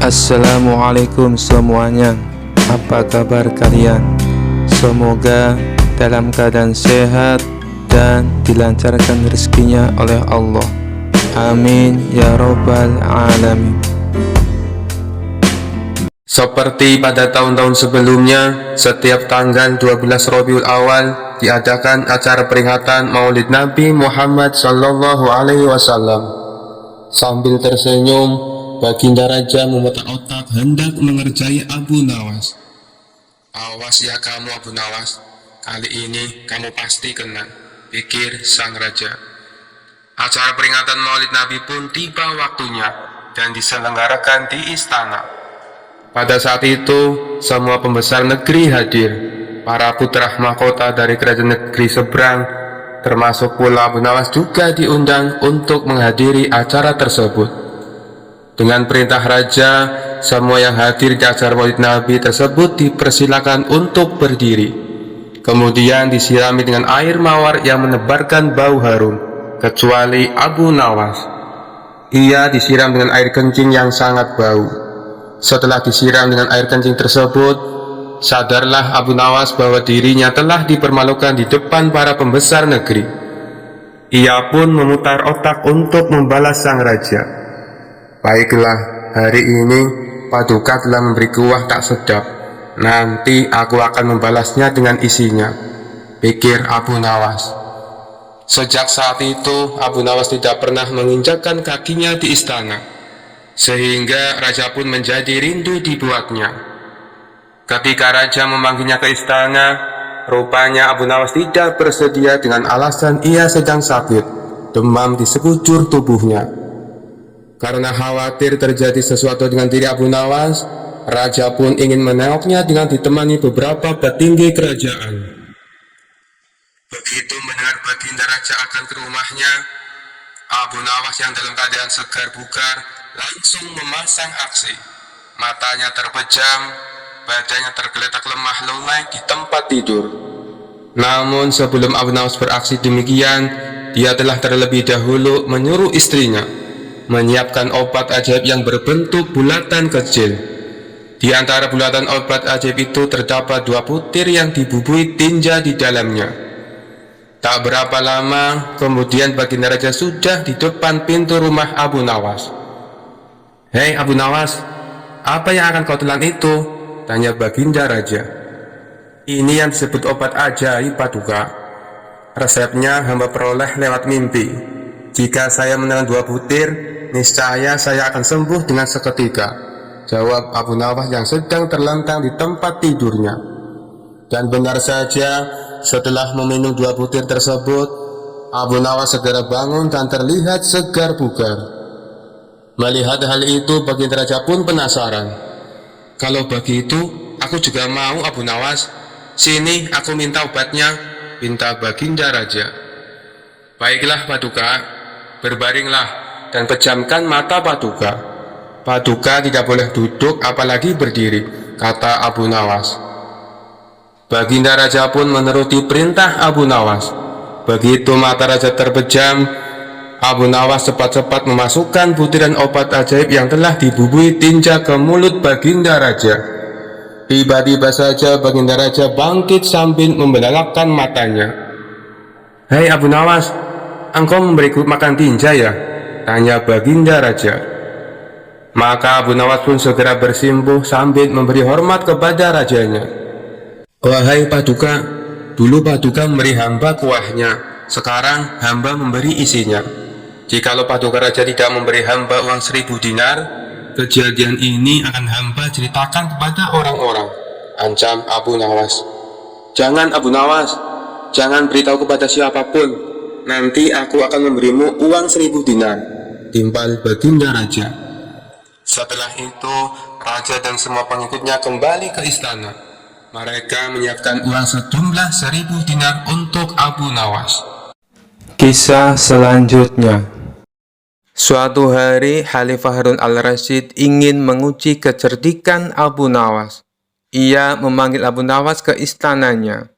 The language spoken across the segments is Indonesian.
Assalamualaikum semuanya. Apa kabar kalian? Semoga dalam keadaan sehat dan dilancarkan rezekinya oleh Allah. Amin ya robbal alamin. Seperti pada tahun-tahun sebelumnya, setiap tanggal 12 Rabiul Awal diadakan acara peringatan Maulid Nabi Muhammad Sallallahu Alaihi Wasallam. Sambil tersenyum, Baginda Raja memutar otak hendak mengerjai Abu Nawas. "Awas ya kamu Abu Nawas, kali ini kamu pasti kena," pikir sang raja. Acara peringatan Maulid Nabi pun tiba waktunya dan diselenggarakan di istana. Pada saat itu, semua pembesar negeri hadir. Para putra mahkota dari kerajaan negeri seberang, termasuk pula Abu Nawas, juga diundang untuk menghadiri acara tersebut. Dengan perintah raja, semua yang hadir di acara Maulid Nabi tersebut dipersilakan untuk berdiri. Kemudian disirami dengan air mawar yang menebarkan bau harum, kecuali Abu Nawas. Ia disiram dengan air kencing yang sangat bau. Setelah disiram dengan air kencing tersebut, sadarlah Abu Nawas bahwa dirinya telah dipermalukan di depan para pembesar negeri. Ia pun memutar otak untuk membalas sang raja. "Baiklah, hari ini Paduka telah memberi kuah tak sedap. Nanti aku akan membalasnya dengan isinya," pikir Abu Nawas. Sejak saat itu, Abu Nawas tidak pernah menginjakkan kakinya di istana, sehingga raja pun menjadi rindu dibuatnya. Ketika raja memanggilnya ke istana, rupanya Abu Nawas tidak bersedia dengan alasan ia sedang sakit, demam di sekujur tubuhnya. Karena khawatir terjadi sesuatu dengan diri Abu Nawas, raja pun ingin menengoknya dengan ditemani beberapa petinggi kerajaan. Begitu mendengar baginda raja akan ke rumahnya, Abu Nawas yang dalam keadaan segar bugar langsung memasang aksi. Matanya terpejam, badannya tergeletak lemah lemai di tempat tidur. Namun sebelum Abu Nawas beraksi demikian, dia telah terlebih dahulu menyuruh istrinya menyiapkan obat ajaib yang berbentuk bulatan kecil. Di antara bulatan obat ajaib itu terdapat 2 butir yang dibubui tinja di dalamnya. Tak berapa lama kemudian baginda raja sudah di depan pintu rumah Abu Nawas. "Hei Abu Nawas, apa yang akan kau telan itu?" tanya baginda raja. "Ini yang disebut obat ajaib Paduka. Resepnya hamba peroleh lewat mimpi. Jika saya menelan 2 butir, niscaya saya akan sembuh dengan seketika," jawab Abu Nawas yang sedang terlentang di tempat tidurnya. Dan benar saja, setelah meminum 2 butir tersebut, Abu Nawas segera bangun dan terlihat segar bugar. Melihat hal itu, baginda raja pun penasaran. "Kalau begitu, aku juga mau Abu Nawas. Sini, aku minta obatnya," pinta baginda raja. "Baiklah Paduka, berbaringlah dan pejamkan mata Paduka." "Paduka tidak boleh duduk apalagi berdiri," kata Abu Nawas. Baginda raja pun menuruti perintah Abu Nawas. Begitu mata raja terpejam, Abu Nawas cepat-cepat memasukkan butiran obat ajaib yang telah dibubui tinja ke mulut baginda raja. Tiba-tiba saja baginda raja bangkit sambil membelalakan matanya. "Hei Abu Nawas, engkau memberiku makan tinja ya?" tanya baginda raja. Maka Abu Nawas pun segera bersimpuh sambil memberi hormat kepada rajanya. "Wahai Paduka, dulu Paduka memberi hamba kuahnya, sekarang hamba memberi isinya. Jikalau Paduka raja tidak memberi hamba uang 1000 dinar, kejadian ini akan hamba ceritakan kepada orang-orang," ancam Abu Nawas. "Jangan Abu Nawas, jangan beritahu kepada siapapun. Nanti aku akan memberimu uang 1000 dinar, timpal baginda raja. Setelah itu, raja dan semua pengikutnya kembali ke istana. Mereka menyiapkan uang sejumlah 1000 dinar untuk Abu Nawas. Kisah selanjutnya. Suatu hari, Khalifah Harun al-Rasyid ingin menguji kecerdikan Abu Nawas. Ia memanggil Abu Nawas ke istananya.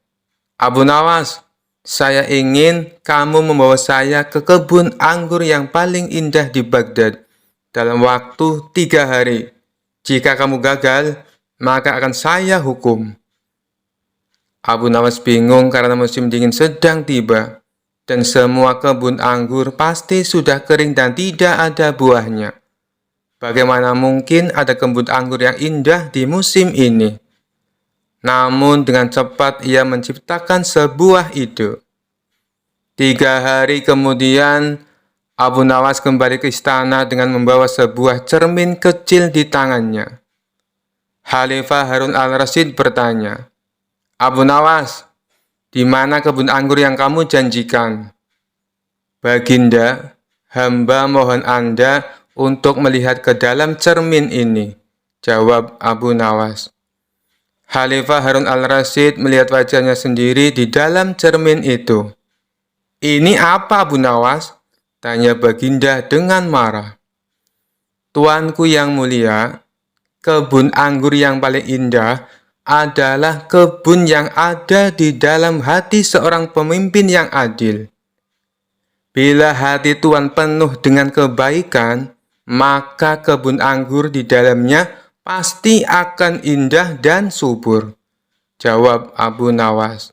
"Abu Nawas, saya ingin kamu membawa saya ke kebun anggur yang paling indah di Baghdad dalam waktu 3 hari. Jika kamu gagal, maka akan saya hukum. Abu Nawas bingung karena musim dingin sedang tiba, dan semua kebun anggur pasti sudah kering dan tidak ada buahnya. Bagaimana mungkin ada kebun anggur yang indah di musim ini? Namun dengan cepat ia menciptakan sebuah ide. 3 hari kemudian, Abu Nawas kembali ke istana dengan membawa sebuah cermin kecil di tangannya. Khalifah Harun al-Rasyid bertanya, "Abu Nawas, di mana kebun anggur yang kamu janjikan?" "Baginda, hamba mohon Anda untuk melihat ke dalam cermin ini," jawab Abu Nawas. Khalifah Harun al-Rasyid melihat wajahnya sendiri di dalam cermin itu. "Ini apa, Abu Nawas?" tanya Baginda dengan marah. "Tuanku yang mulia, kebun anggur yang paling indah adalah kebun yang ada di dalam hati seorang pemimpin yang adil. Bila hati Tuan penuh dengan kebaikan, maka kebun anggur di dalamnya pasti akan indah dan subur," jawab Abu Nawas.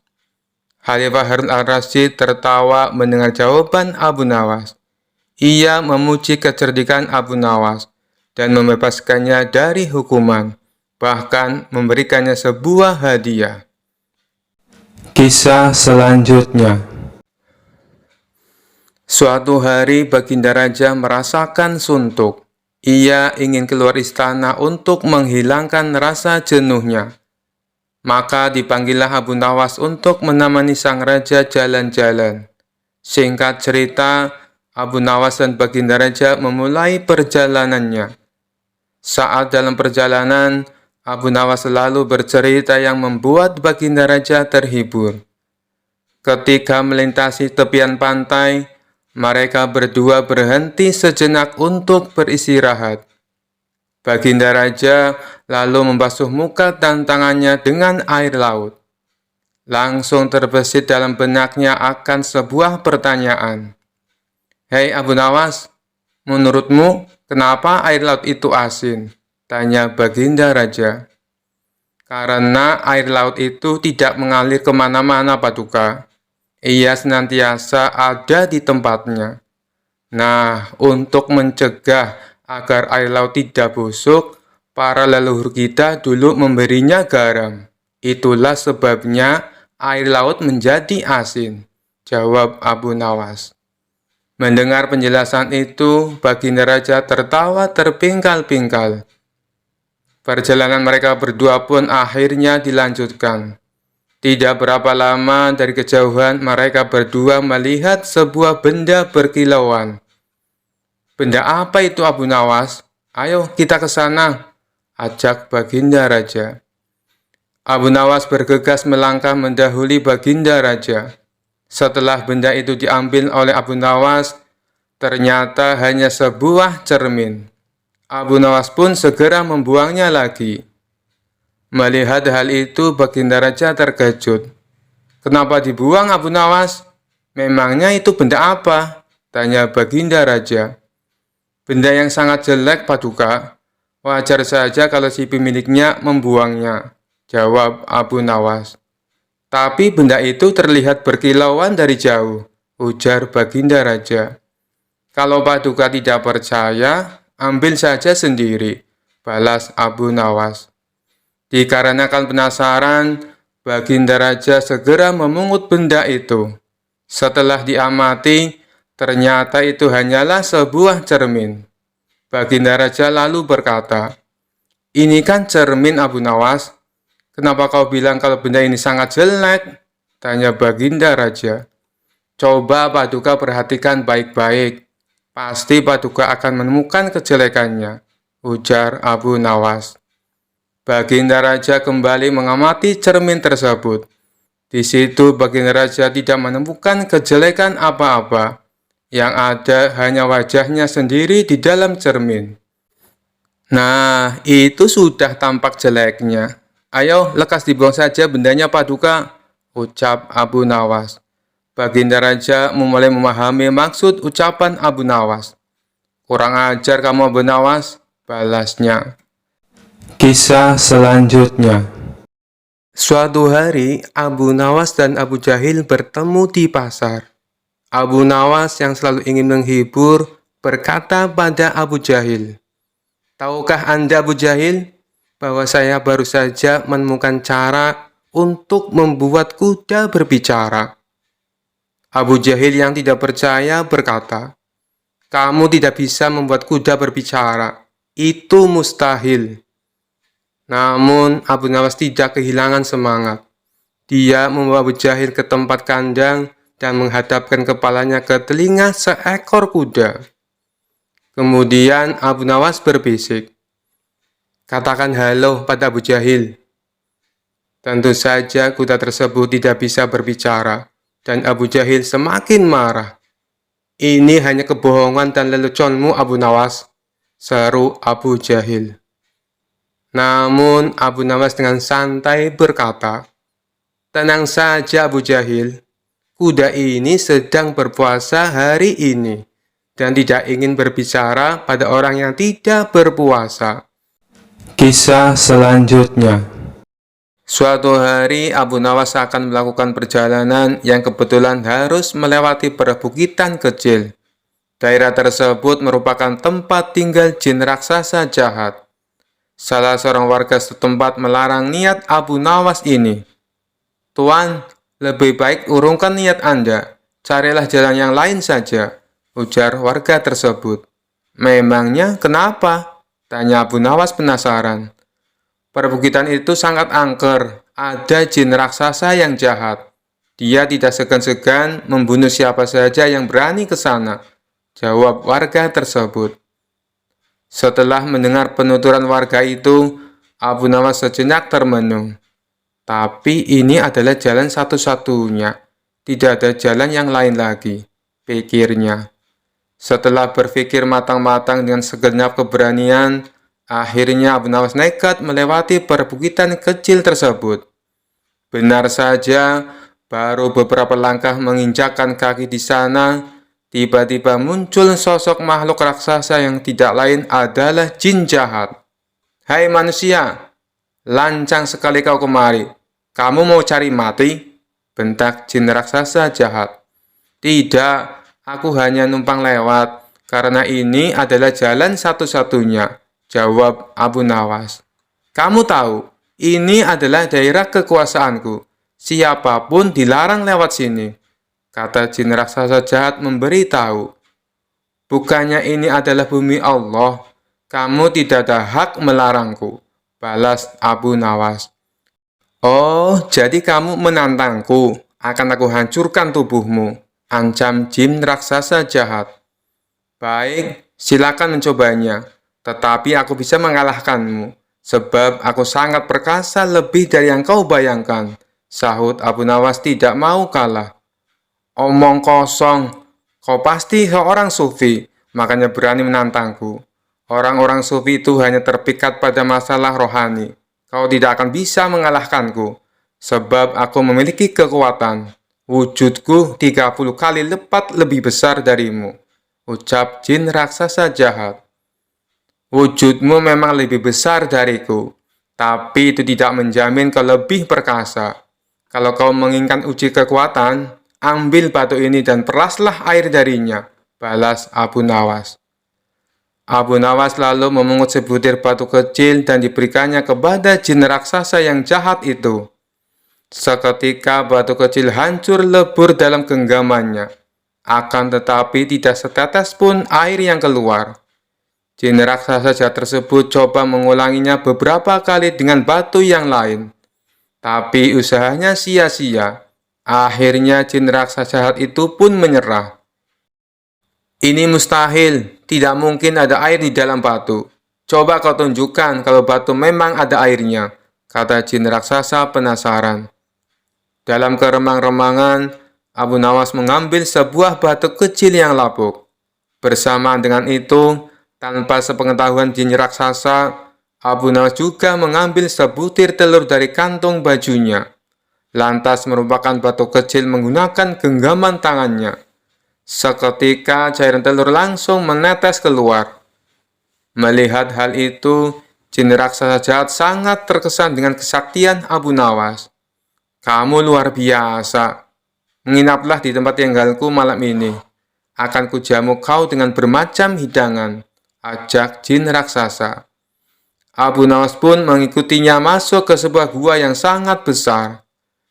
Khalifah Harun al-Rasyid tertawa mendengar jawaban Abu Nawas. Ia memuji kecerdikan Abu Nawas dan membebaskannya dari hukuman, bahkan memberikannya sebuah hadiah. Kisah selanjutnya. Suatu hari Baginda Raja merasakan suntuk. Ia ingin keluar istana untuk menghilangkan rasa jenuhnya. Maka dipanggillah Abu Nawas untuk menemani sang raja jalan-jalan. Singkat cerita, Abu Nawas dan Baginda Raja memulai perjalanannya. Saat dalam perjalanan, Abu Nawas selalu bercerita yang membuat Baginda Raja terhibur. Ketika melintasi tepian pantai, mereka berdua berhenti sejenak untuk beristirahat. Baginda Raja lalu membasuh muka dan tangannya dengan air laut. Langsung terbesit dalam benaknya akan sebuah pertanyaan. "Hei Abu Nawas, menurutmu kenapa air laut itu asin?" tanya Baginda Raja. "Karena air laut itu tidak mengalir kemana-mana, Paduka. Ia senantiasa ada di tempatnya. Nah, untuk mencegah agar air laut tidak busuk, para leluhur kita dulu memberinya garam. Itulah sebabnya air laut menjadi asin," jawab Abu Nawas. Mendengar penjelasan itu, Baginda Raja tertawa terpingkal-pingkal. Perjalanan mereka berdua pun akhirnya dilanjutkan. Tidak berapa lama dari kejauhan, mereka berdua melihat sebuah benda berkilauan. "Benda apa itu, Abu Nawas? Ayo kita ke sana," ajak Baginda Raja. Abu Nawas bergegas melangkah mendahului Baginda Raja. Setelah benda itu diambil oleh Abu Nawas, ternyata hanya sebuah cermin. Abu Nawas pun segera membuangnya lagi. Melihat hal itu, Baginda Raja terkejut. "Kenapa dibuang, Abu Nawas? Memangnya itu benda apa?" tanya Baginda Raja. "Benda yang sangat jelek, Paduka. Wajar saja kalau si pemiliknya membuangnya," jawab Abu Nawas. "Tapi benda itu terlihat berkilauan dari jauh," ujar Baginda Raja. "Kalau Paduka tidak percaya, ambil saja sendiri," balas Abu Nawas. Dikarenakan penasaran, Baginda Raja segera memungut benda itu. Setelah diamati, ternyata itu hanyalah sebuah cermin. Baginda Raja lalu berkata, "Ini kan cermin, Abu Nawas. Kenapa kau bilang kalau benda ini sangat jelek?" tanya Baginda Raja. "Coba Paduka perhatikan baik-baik. Pasti Paduka akan menemukan kejelekannya," ujar Abu Nawas. Baginda Raja kembali mengamati cermin tersebut. Di situ Baginda Raja tidak menemukan kejelekan apa-apa. Yang ada hanya wajahnya sendiri di dalam cermin. "Nah, itu sudah tampak jeleknya. Ayo, lekas dibuang saja bendanya, Paduka," ucap Abu Nawas. Baginda Raja mulai memahami maksud ucapan Abu Nawas. "Kurang ajar kamu, Abu Nawas," balasnya. Kisah selanjutnya. Suatu hari, Abu Nawas dan Abu Jahil bertemu di pasar. Abu Nawas yang selalu ingin menghibur berkata pada Abu Jahil, "Tahukah Anda, Abu Jahil, bahwa saya baru saja menemukan cara untuk membuat kuda berbicara?" Abu Jahil yang tidak percaya berkata, "Kamu tidak bisa membuat kuda berbicara. Itu mustahil." Namun, Abu Nawas tidak kehilangan semangat. Dia membawa Abu Jahil ke tempat kandang dan menghadapkan kepalanya ke telinga seekor kuda. Kemudian Abu Nawas berbisik, "Katakan halo pada Abu Jahil." Tentu saja kuda tersebut tidak bisa berbicara, dan Abu Jahil semakin marah. "Ini hanya kebohongan dan leluconmu, Abu Nawas," seru Abu Jahil. Namun Abu Nawas dengan santai berkata, "Tenang saja Abu Jahil, kuda ini sedang berpuasa hari ini dan tidak ingin berbicara pada orang yang tidak berpuasa." Kisah selanjutnya. Suatu hari Abu Nawas akan melakukan perjalanan yang kebetulan harus melewati perbukitan kecil. Daerah tersebut merupakan tempat tinggal jin raksasa jahat. Salah seorang warga setempat melarang niat Abu Nawas ini. "Tuan, lebih baik urungkan niat Anda. Carilah jalan yang lain saja," ujar warga tersebut. "Memangnya kenapa?" tanya Abu Nawas penasaran. "Perbukitan itu sangat angker. Ada jin raksasa yang jahat. Dia tidak segan-segan membunuh siapa saja yang berani ke sana," jawab warga tersebut. Setelah mendengar penuturan warga itu, Abu Nawas sejenak termenung. "Tapi ini adalah jalan satu-satunya. Tidak ada jalan yang lain lagi," pikirnya. Setelah berpikir matang-matang dengan segenap keberanian, akhirnya Abu Nawas nekat melewati perbukitan kecil tersebut. Benar saja, baru beberapa langkah menginjakkan kaki di sana, tiba-tiba muncul sosok makhluk raksasa yang tidak lain adalah jin jahat. "Hai manusia, lancang sekali kau kemari. Kamu mau cari mati?" bentak jin raksasa jahat. "Tidak, aku hanya numpang lewat, karena ini adalah jalan satu-satunya," jawab Abu Nawas. "Kamu tahu, ini adalah daerah kekuasaanku. Siapapun dilarang lewat sini," kata jin raksasa jahat memberitahu. "Bukannya ini adalah bumi Allah, kamu tidak ada hak melarangku," balas Abu Nawas. "Oh, jadi kamu menantangku, akan aku hancurkan tubuhmu," ancam jin raksasa jahat. "Baik, silakan mencobanya, tetapi aku bisa mengalahkanmu, sebab aku sangat perkasa lebih dari yang kau bayangkan," sahut Abu Nawas tidak mau kalah. "Omong kosong, kau pasti seorang sufi, makanya berani menantangku. Orang-orang sufi itu hanya terpikat pada masalah rohani. Kau tidak akan bisa mengalahkanku, sebab aku memiliki kekuatan. Wujudku 30 kali lipat lebih besar darimu," ucap jin raksasa jahat. "Wujudmu memang lebih besar dariku, tapi itu tidak menjamin kau lebih perkasa. Kalau kau menginginkan uji kekuatan, ambil batu ini dan peraslah air darinya," balas Abu Nawas. Abu Nawas lalu memungut sebutir batu kecil dan diberikannya kepada jin raksasa yang jahat itu. Seketika batu kecil hancur lebur dalam genggamannya. Akan tetapi tidak setetes pun air yang keluar. Jin raksasa jahat tersebut coba mengulanginya beberapa kali dengan batu yang lain. Tapi usahanya sia-sia. Akhirnya jin raksasa jahat itu pun menyerah. "Ini mustahil, tidak mungkin ada air di dalam batu. Coba kau tunjukkan kalau batu memang ada airnya," kata jin raksasa penasaran. Dalam keremang-remangan, Abu Nawas mengambil sebuah batu kecil yang lapuk. Bersamaan dengan itu, tanpa sepengetahuan jin raksasa, Abu Nawas juga mengambil sebutir telur dari kantung bajunya. Lantas merupakan batu kecil menggunakan genggaman tangannya. Seketika cairan telur langsung menetes keluar. Melihat hal itu, Jin raksasa jahat sangat terkesan dengan kesaktian Abu Nawas. "Kamu luar biasa. Menginaplah di tempat tinggalku malam ini. Akan kujamu kau dengan bermacam hidangan," ajak jin raksasa. Abu Nawas pun mengikutinya masuk ke sebuah gua yang sangat besar.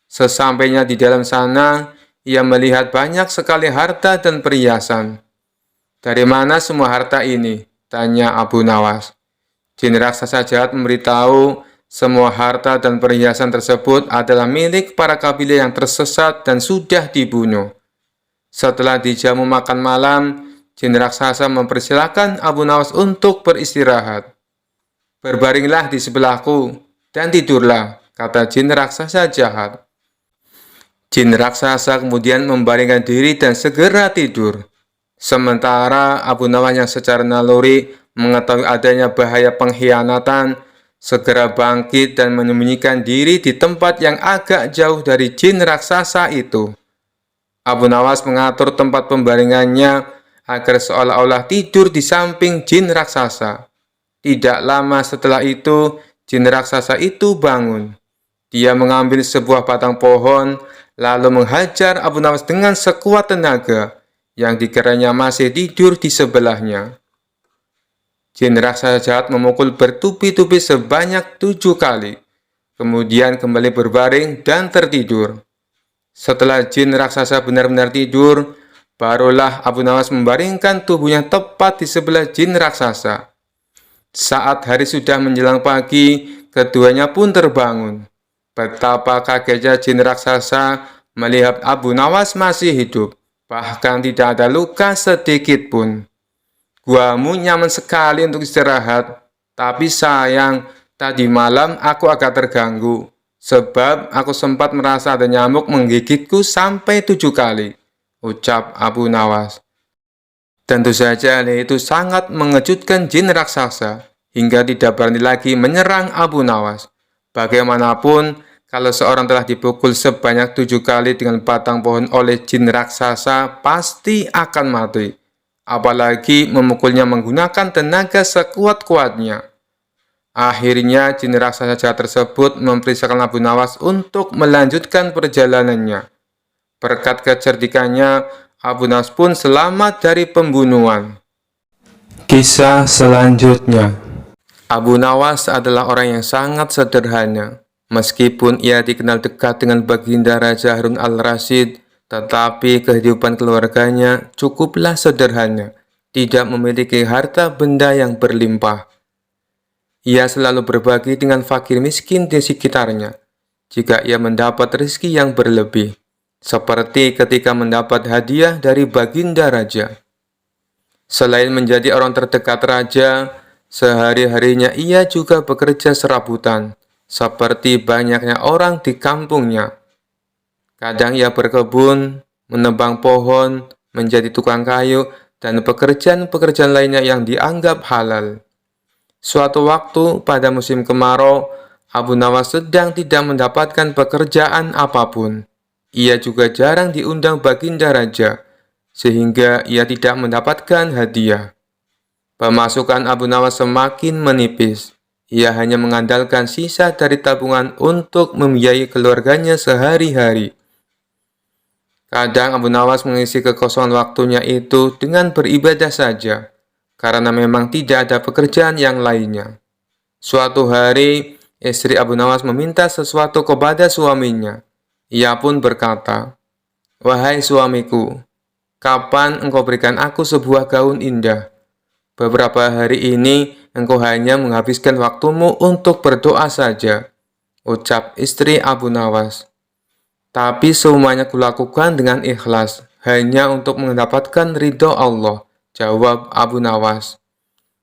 Sesampainya di dalam sana, ia melihat banyak sekali harta dan perhiasan. "Dari mana semua harta ini?" tanya Abu Nawas. Jin raksasa jahat memberitahu semua harta dan perhiasan tersebut adalah milik para kabilah yang tersesat dan sudah dibunuh. Setelah dijamu makan malam, jin raksasa mempersilahkan Abu Nawas untuk beristirahat. "Berbaringlah di sebelahku dan tidurlah," kata jin raksasa jahat. Jin raksasa kemudian membaringkan diri dan segera tidur. Sementara Abu Nawas yang secara naluri mengetahui adanya bahaya pengkhianatan, segera bangkit dan menyembunyikan diri di tempat yang agak jauh dari jin raksasa itu. Abu Nawas mengatur tempat pembaringannya agar seolah-olah tidur di samping jin raksasa. Tidak lama setelah itu, jin raksasa itu bangun. Dia mengambil sebuah batang pohon, lalu menghajar Abu Nawas dengan sekuat tenaga yang dikiranya masih tidur di sebelahnya. Jin raksasa jahat memukul bertubi-tubi sebanyak 7 kali, kemudian kembali berbaring dan tertidur. Setelah jin raksasa benar-benar tidur, barulah Abu Nawas membaringkan tubuhnya tepat di sebelah jin raksasa. Saat hari sudah menjelang pagi, keduanya pun terbangun. Betapa kagetnya jin raksasa melihat Abu Nawas masih hidup, bahkan tidak ada luka sedikit pun. "Guamu nyaman sekali untuk istirahat, tapi sayang, tadi malam aku agak terganggu, sebab aku sempat merasa ada nyamuk menggigitku sampai 7 kali, ucap Abu Nawas. Tentu saja hal itu sangat mengejutkan jin raksasa, hingga tidak berani lagi menyerang Abu Nawas. Bagaimanapun, kalau seorang telah dipukul sebanyak 7 kali dengan batang pohon oleh jin raksasa, pasti akan mati. Apalagi memukulnya menggunakan tenaga sekuat-kuatnya. Akhirnya, jin raksasa jahat tersebut memerintahkan Abu Nawas untuk melanjutkan perjalanannya. Berkat kecerdikannya, Abu Nawas pun selamat dari pembunuhan. Kisah selanjutnya. Abu Nawas adalah orang yang sangat sederhana. Meskipun ia dikenal dekat dengan Baginda Raja Harun al-Rasyid, tetapi kehidupan keluarganya cukuplah sederhana, tidak memiliki harta benda yang berlimpah. Ia selalu berbagi dengan fakir miskin di sekitarnya, jika ia mendapat rezeki yang berlebih, seperti ketika mendapat hadiah dari Baginda Raja. Selain menjadi orang terdekat Raja, sehari-harinya ia juga bekerja serabutan, seperti banyaknya orang di kampungnya. Kadang ia berkebun, menebang pohon, menjadi tukang kayu, dan pekerjaan-pekerjaan lainnya yang dianggap halal. Suatu waktu pada musim kemarau, Abu Nawas sedang tidak mendapatkan pekerjaan apapun. Ia juga jarang diundang Baginda Raja, sehingga ia tidak mendapatkan hadiah. Pemasukan Abu Nawas semakin menipis. Ia hanya mengandalkan sisa dari tabungan untuk membiayai keluarganya sehari-hari. Kadang Abu Nawas mengisi kekosongan waktunya itu dengan beribadah saja, karena memang tidak ada pekerjaan yang lainnya. Suatu hari, istri Abu Nawas meminta sesuatu kepada suaminya. Ia pun berkata, "Wahai suamiku, kapan engkau berikan aku sebuah gaun indah? Beberapa hari ini engkau hanya menghabiskan waktumu untuk berdoa saja," ucap istri Abu Nawas. "Tapi semuanya kulakukan dengan ikhlas, hanya untuk mendapatkan ridho Allah," jawab Abu Nawas.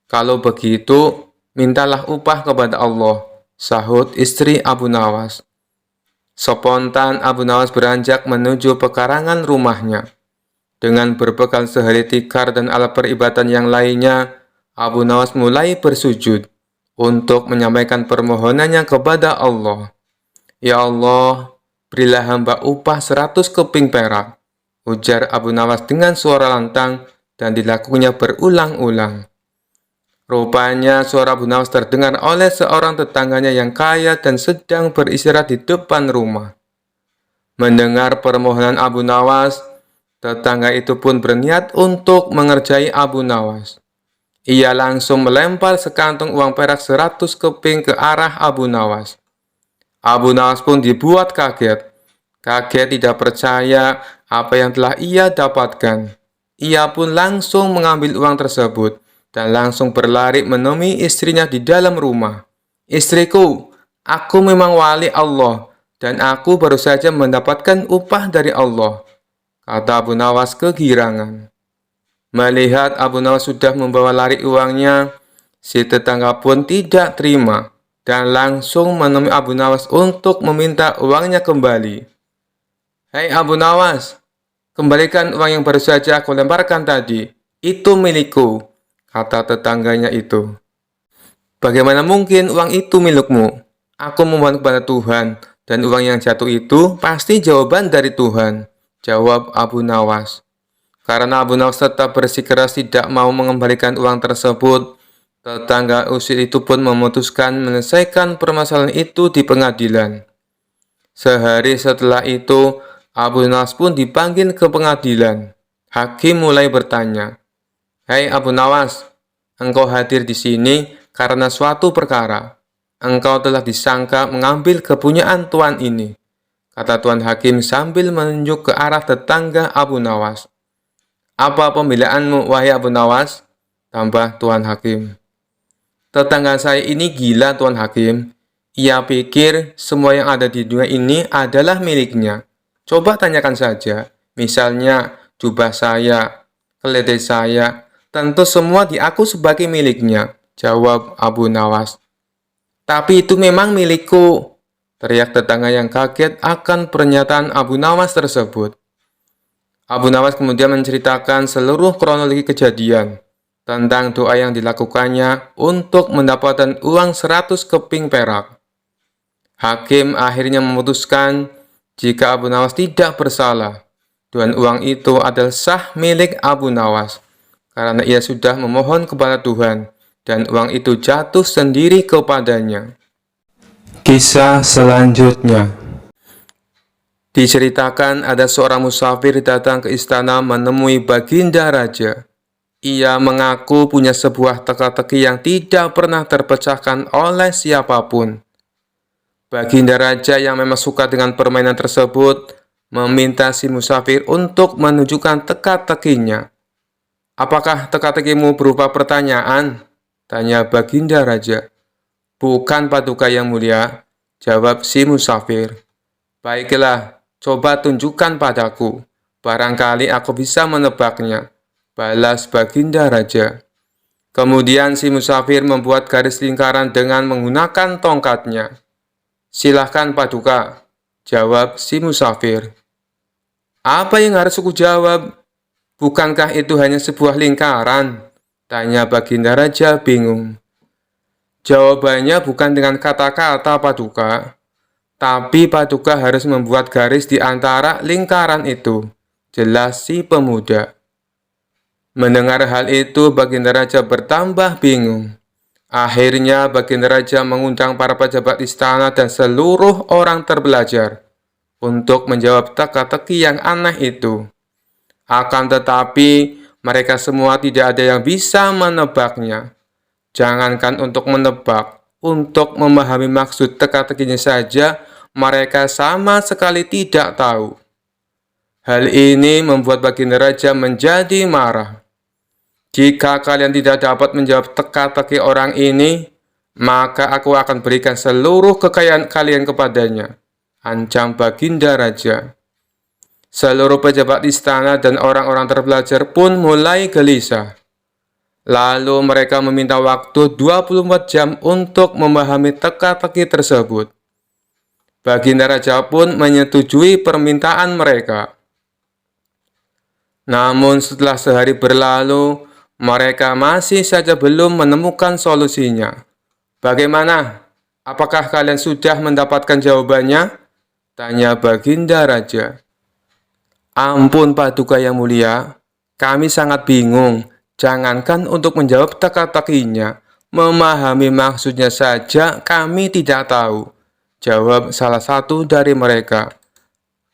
"Kalau begitu, mintalah upah kepada Allah," sahut istri Abu Nawas. Spontan Abu Nawas beranjak menuju pekarangan rumahnya. Dengan berbekal sehari tikar dan alat peribadatan yang lainnya, Abu Nawas mulai bersujud untuk menyampaikan permohonannya kepada Allah. "Ya Allah, berilah hamba upah 100 keping perak," ujar Abu Nawas dengan suara lantang dan dilakukannya berulang-ulang. Rupanya suara Abu Nawas terdengar oleh seorang tetangganya yang kaya dan sedang beristirahat di depan rumah. Mendengar permohonan Abu Nawas, tetangga itu pun berniat untuk mengerjai Abu Nawas. Ia langsung melempar sekantung uang perak 100 keping ke arah Abu Nawas. Abu Nawas pun dibuat kaget. Kaget tidak percaya apa yang telah ia dapatkan. Ia pun langsung mengambil uang tersebut dan langsung berlari menemui istrinya di dalam rumah. "Istriku, aku memang wali Allah dan aku baru saja mendapatkan upah dari Allah," kata Abu Nawas kegirangan. Melihat Abu Nawas sudah membawa lari uangnya, si tetangga pun tidak terima dan langsung menemui Abu Nawas untuk meminta uangnya kembali. "Hei Abu Nawas, kembalikan uang yang baru saja aku lemparkan tadi. Itu milikku," kata tetangganya itu. "Bagaimana mungkin uang itu milikmu? Aku memohon kepada Tuhan, dan uang yang jatuh itu pasti jawaban dari Tuhan," jawab Abu Nawas. Karena Abu Nawas tetap bersikeras tidak mau mengembalikan uang tersebut, tetangga usir itu pun memutuskan menyelesaikan permasalahan itu di pengadilan. Sehari setelah itu, Abu Nawas pun dipanggil ke pengadilan. Hakim mulai bertanya, "Hei Abu Nawas, engkau hadir di sini karena suatu perkara. Engkau telah disangka mengambil kepunyaan tuan ini," kata Tuan Hakim sambil menunjuk ke arah tetangga Abu Nawas. "Apa pembelaanmu, wahai Abu Nawas?" tambah Tuan Hakim. "Tetangga saya ini gila, Tuan Hakim. Ia pikir semua yang ada di dunia ini adalah miliknya. Coba tanyakan saja, misalnya jubah saya, keledai saya, tentu semua diaku sebagai miliknya," jawab Abu Nawas. "Tapi itu memang milikku," teriak tetangga yang kaget akan pernyataan Abu Nawas tersebut. Abu Nawas kemudian menceritakan seluruh kronologi kejadian tentang doa yang dilakukannya untuk mendapatkan uang 100 keping perak. Hakim akhirnya memutuskan jika Abu Nawas tidak bersalah dan uang itu adalah sah milik Abu Nawas karena ia sudah memohon kepada Tuhan dan uang itu jatuh sendiri kepadanya. Kisah selanjutnya diceritakan ada seorang musafir datang ke istana menemui Baginda Raja. Ia mengaku punya sebuah teka-teki yang tidak pernah terpecahkan oleh siapapun. Baginda Raja yang memang suka dengan permainan tersebut meminta si musafir untuk menunjukkan teka-tekinya. "Apakah teka-tekimu berupa pertanyaan?" tanya Baginda Raja. "Bukan, Paduka yang mulia," jawab si musafir. "Baiklah, coba tunjukkan padaku. Barangkali aku bisa menebaknya," balas Baginda Raja. Kemudian si musafir membuat garis lingkaran dengan menggunakan tongkatnya. "Silahkan Paduka," jawab si musafir. "Apa yang harus aku jawab? Bukankah itu hanya sebuah lingkaran?" tanya Baginda Raja bingung. "Jawabannya bukan dengan kata-kata Paduka, tapi Paduka harus membuat garis di antara lingkaran itu," jelas si pemuda. Mendengar hal itu, Baginda Raja bertambah bingung. Akhirnya Baginda Raja mengundang para pejabat istana dan seluruh orang terbelajar untuk menjawab teka-teki yang aneh itu. Akan tetapi, mereka semua tidak ada yang bisa menebaknya. Jangankan untuk menebak, untuk memahami maksud teka-tekinya saja, mereka sama sekali tidak tahu. Hal ini membuat Baginda Raja menjadi marah. "Jika kalian tidak dapat menjawab teka-teki orang ini, maka aku akan berikan seluruh kekayaan kalian kepadanya," ancam Baginda Raja. Seluruh pejabat istana dan orang-orang terbelajar pun mulai gelisah. Lalu mereka meminta waktu 24 jam untuk memahami teka-teki tersebut. Baginda Raja pun menyetujui permintaan mereka. Namun setelah sehari berlalu, mereka masih saja belum menemukan solusinya. "Bagaimana? Apakah kalian sudah mendapatkan jawabannya?" tanya Baginda Raja. "Ampun Paduka yang mulia, kami sangat bingung Jangankan untuk menjawab teka-tekinya, memahami maksudnya saja kami tidak tahu, jawab salah satu dari mereka.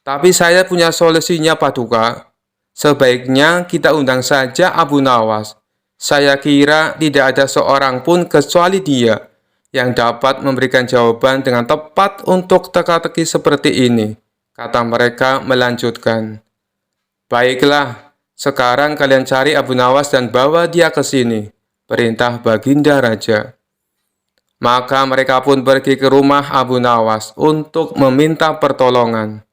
Tapi saya punya solusinya, Paduka. Sebaiknya kita undang saja Abu Nawas. Saya kira tidak ada seorang pun kecuali dia yang dapat memberikan jawaban dengan tepat untuk teka-teki seperti ini, kata mereka melanjutkan. Baiklah, sekarang kalian cari Abu Nawas dan bawa dia ke sini, perintah Baginda Raja. Maka mereka pun pergi ke rumah Abu Nawas untuk meminta pertolongan.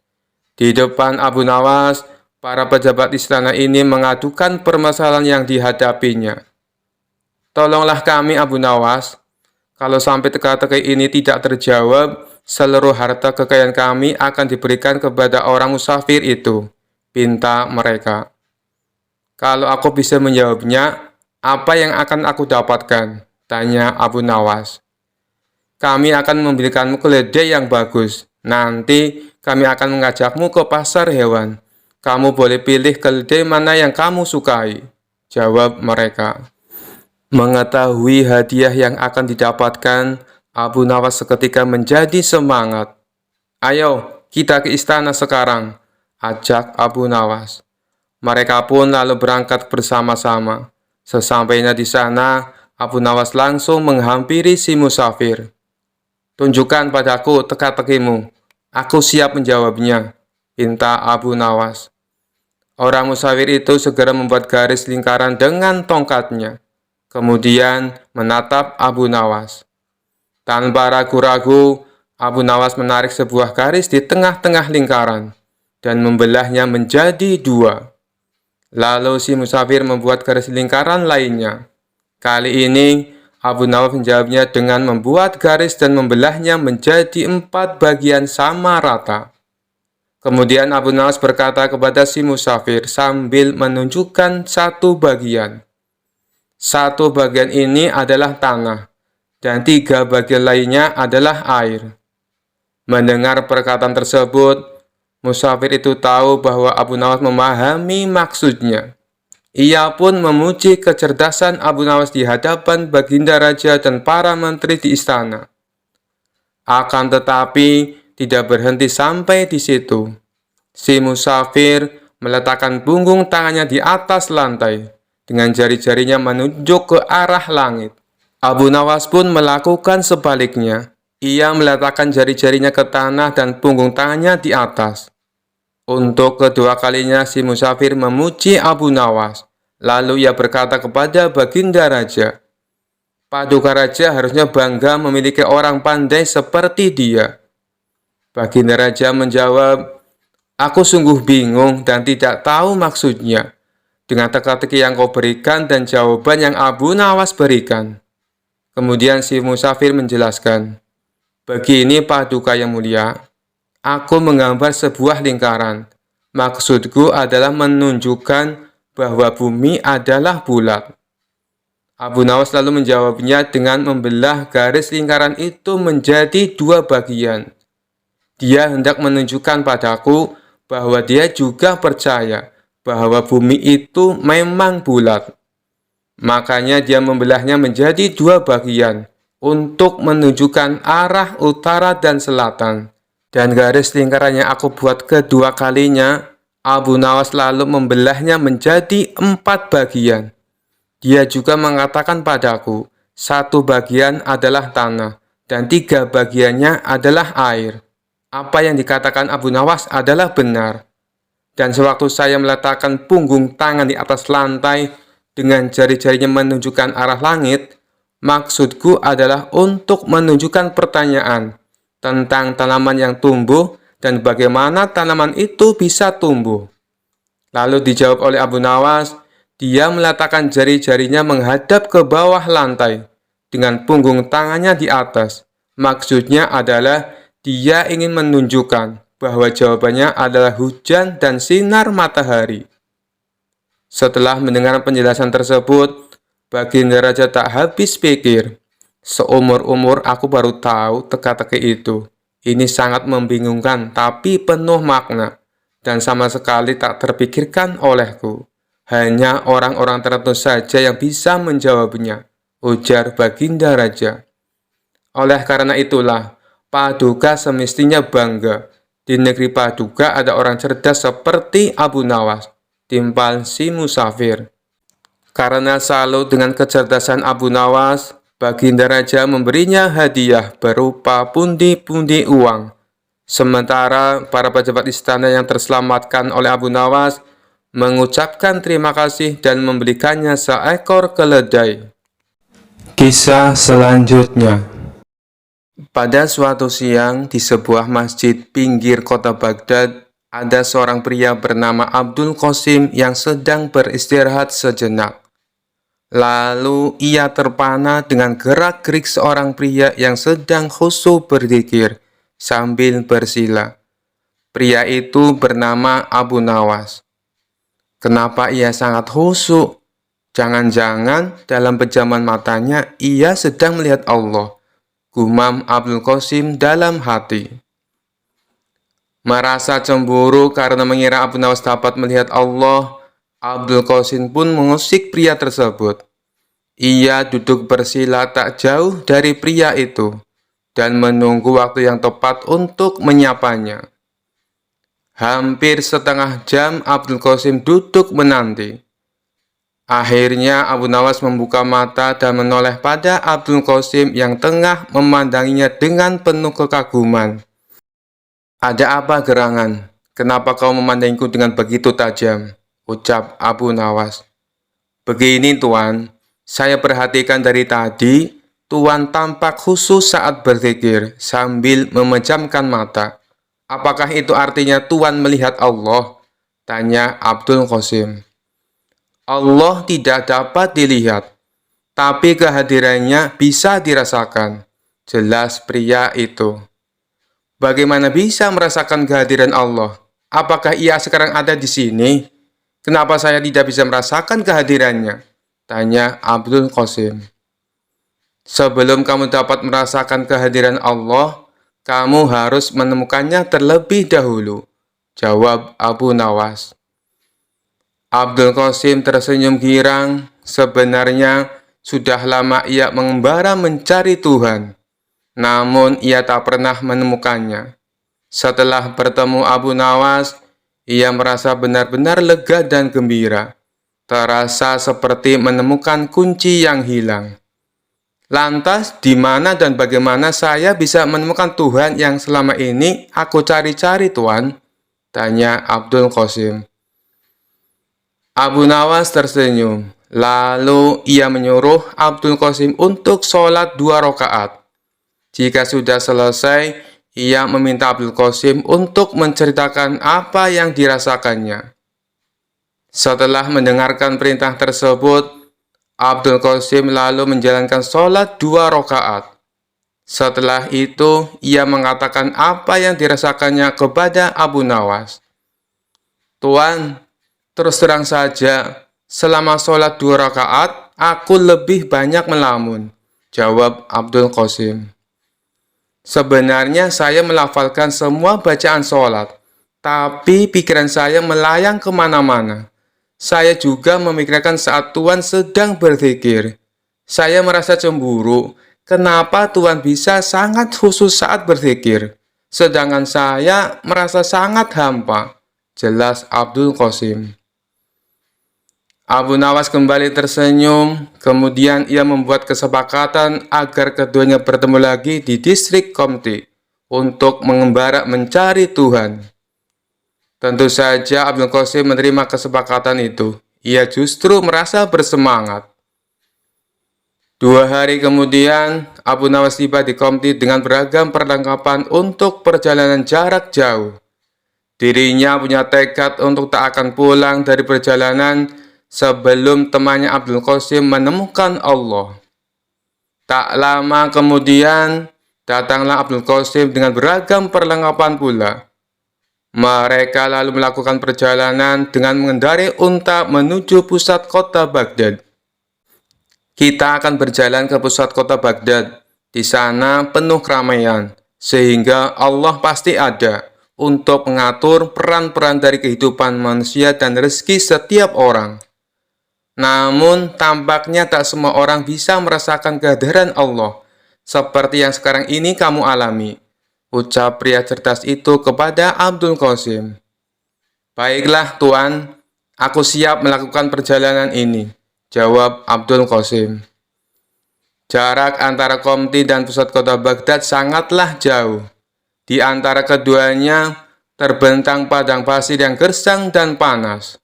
Di depan Abu Nawas, para pejabat istana ini mengadukan permasalahan yang dihadapinya. Tolonglah kami, Abu Nawas. Kalau sampai teka-teki ini tidak terjawab, seluruh harta kekayaan kami akan diberikan kepada orang musafir itu, pinta mereka. Kalau aku bisa menjawabnya, apa yang akan aku dapatkan? Tanya Abu Nawas. Kami akan memberikanmu keledai yang bagus. Nanti kami akan mengajakmu ke pasar hewan. Kamu boleh pilih keledai mana yang kamu sukai, jawab mereka. Mengetahui hadiah yang akan didapatkan, Abu Nawas seketika menjadi semangat. Ayo, kita ke istana sekarang, ajak Abu Nawas. Mereka pun lalu berangkat bersama-sama. Sesampainya di sana, Abu Nawas langsung menghampiri si musafir. Tunjukkan padaku teka-tekimu. Aku siap menjawabnya, pinta Abu Nawas. Orang musafir itu segera membuat garis lingkaran dengan tongkatnya. Kemudian menatap Abu Nawas. Tanpa ragu-ragu, Abu Nawas menarik sebuah garis di tengah-tengah lingkaran dan membelahnya menjadi dua. Lalu si musafir membuat garis lingkaran lainnya. Kali ini, Abu Nawas menjawabnya dengan membuat garis dan membelahnya menjadi 4 bagian sama rata. Kemudian Abu Nawas berkata kepada si musafir sambil menunjukkan satu bagian. Satu bagian ini adalah tanah, dan 3 bagian lainnya adalah air. Mendengar perkataan tersebut, musafir itu tahu bahwa Abu Nawas memahami maksudnya. Ia pun memuji kecerdasan Abu Nawas di hadapan Baginda Raja dan para menteri di istana. Akan tetapi, tidak berhenti sampai di situ. Si musafir meletakkan punggung tangannya di atas lantai, dengan jari-jarinya menunjuk ke arah langit. Abu Nawas pun melakukan sebaliknya. Ia meletakkan jari-jarinya ke tanah dan punggung tangannya di atas. Untuk kedua kalinya si musafir memuji Abu Nawas. Lalu ia berkata kepada Baginda Raja, Paduka Raja harusnya bangga memiliki orang pandai seperti dia. Baginda Raja menjawab, Aku sungguh bingung dan tidak tahu maksudnya dengan teka-teki yang kau berikan dan jawaban yang Abu Nawas berikan. Kemudian si musafir menjelaskan, Begini Paduka yang mulia, aku menggambar sebuah lingkaran. Maksudku adalah menunjukkan bahwa bumi adalah bulat. Abu Nawas lalu menjawabnya dengan membelah garis lingkaran itu menjadi 2 bagian. Dia hendak menunjukkan padaku bahwa dia juga percaya bahwa bumi itu memang bulat. Makanya dia membelahnya menjadi 2 bagian untuk menunjukkan arah utara dan selatan. Dan garis lingkaran yang aku buat kedua kalinya, Abu Nawas lalu membelahnya menjadi 4 bagian. Dia juga mengatakan padaku, 1 bagian adalah tanah dan 3 bagiannya adalah air. Apa yang dikatakan Abu Nawas adalah benar. Dan sewaktu saya meletakkan punggung tangan di atas lantai dengan jari-jarinya menunjukkan arah langit, maksudku adalah untuk menunjukkan pertanyaan tentang tanaman yang tumbuh dan bagaimana tanaman itu bisa tumbuh. Lalu dijawab oleh Abu Nawas, dia meletakkan jari-jarinya menghadap ke bawah lantai dengan punggung tangannya di atas. Maksudnya adalah dia ingin menunjukkan bahwa jawabannya adalah hujan dan sinar matahari. Setelah mendengar penjelasan tersebut, Baginda Raja tak habis pikir. Seumur-umur aku baru tahu teka-teki itu. Ini sangat membingungkan tapi penuh makna dan sama sekali tak terpikirkan olehku. Hanya orang-orang tertentu saja yang bisa menjawabnya, ujar Baginda Raja. Oleh karena itulah, Paduka semestinya bangga. Di negeri Paduka ada orang cerdas seperti Abu Nawas, timpal si musafir. Karena salut dengan kecerdasan Abu Nawas, Baginda Raja memberinya hadiah berupa pundi-pundi uang. Sementara para pejabat istana yang terselamatkan oleh Abu Nawas mengucapkan terima kasih dan memberikannya seekor keledai. Kisah selanjutnya. Pada suatu siang di sebuah masjid pinggir kota Baghdad, ada seorang pria bernama Abdul Qasim yang sedang beristirahat sejenak. Lalu ia terpana dengan gerak-gerik seorang pria yang sedang khusyuk berzikir sambil bersila. Pria itu bernama Abu Nawas. Kenapa ia sangat khusyuk? Jangan-jangan dalam pejaman matanya ia sedang melihat Allah, gumam Abdul Qasim dalam hati. Merasa cemburu karena mengira Abu Nawas dapat melihat Allah, Abdul Qasim pun mengusik pria tersebut. Ia duduk bersila tak jauh dari pria itu dan menunggu waktu yang tepat untuk menyapanya. Hampir setengah jam Abdul Qasim duduk menanti. Akhirnya Abu Nawas membuka mata dan menoleh pada Abdul Qasim yang tengah memandanginya dengan penuh kekaguman. "Ada apa gerangan? Kenapa kau memandangku dengan begitu tajam?" ucap Abu Nawas. "Begini Tuan, saya perhatikan dari tadi, Tuan tampak khusyuk saat berzikir sambil memejamkan mata. Apakah itu artinya Tuan melihat Allah?" tanya Abdul Qasim. "Allah tidak dapat dilihat, tapi kehadirannya bisa dirasakan," jelas pria itu. "Bagaimana bisa merasakan kehadiran Allah? Apakah ia sekarang ada di sini? Kenapa saya tidak bisa merasakan kehadirannya?" tanya Abdul Qasim. "Sebelum kamu dapat merasakan kehadiran Allah, kamu harus menemukannya terlebih dahulu," jawab Abu Nawas. Abdul Qasim tersenyum girang. Sebenarnya sudah lama ia mengembara mencari Tuhan, namun ia tak pernah menemukannya. Setelah bertemu Abu Nawas, ia merasa benar-benar lega dan gembira. Terasa seperti menemukan kunci yang hilang. "Lantas, di mana dan bagaimana saya bisa menemukan Tuhan yang selama ini aku cari-cari, Tuan?" tanya Abdul Qasim. Abu Nawas tersenyum. Lalu ia menyuruh Abdul Qasim untuk sholat 2 rakaat. Jika sudah selesai, ia meminta Abdul Qasim untuk menceritakan apa yang dirasakannya. Setelah mendengarkan perintah tersebut, Abdul Qasim lalu menjalankan sholat 2 rakaat. Setelah itu, ia mengatakan apa yang dirasakannya kepada Abu Nawas. "Tuan, terus terang saja, selama sholat 2 rakaat, aku lebih banyak melamun," jawab Abdul Qasim. "Sebenarnya saya melafalkan semua bacaan sholat, tapi pikiran saya melayang kemana-mana. Saya juga memikirkan saat Tuan sedang berzikir. Saya merasa cemburu, kenapa Tuan bisa sangat khusyuk saat berzikir, sedangkan saya merasa sangat hampa," jelas Abdul Qasim. Abu Nawas kembali tersenyum, kemudian ia membuat kesepakatan agar keduanya bertemu lagi di distrik Qomti untuk mengembara mencari Tuhan. Tentu saja Abdul Qasim menerima kesepakatan itu. Ia justru merasa bersemangat. 2 hari kemudian, Abu Nawas tiba di Qomti dengan beragam perlengkapan untuk perjalanan jarak jauh. Dirinya punya tekad untuk tak akan pulang dari perjalanan sebelum temannya Abdul Qasim menemukan Allah. Tak lama kemudian, datanglah Abdul Qasim dengan beragam perlengkapan pula. Mereka lalu melakukan perjalanan dengan mengendarai unta menuju pusat kota Baghdad. "Kita akan berjalan ke pusat kota Baghdad. Di sana penuh keramaian, sehingga Allah pasti ada untuk mengatur peran-peran dari kehidupan manusia dan rezeki setiap orang," Namun, tampaknya tak semua orang bisa merasakan kehadiran Allah, seperti yang sekarang ini kamu alami, ucap pria cerdas itu kepada Abdul Qasim. Baiklah, Tuan, aku siap melakukan perjalanan ini, jawab Abdul Qasim. Jarak antara Qomti dan pusat kota Baghdad sangatlah jauh. Di antara keduanya terbentang padang pasir yang gersang dan panas.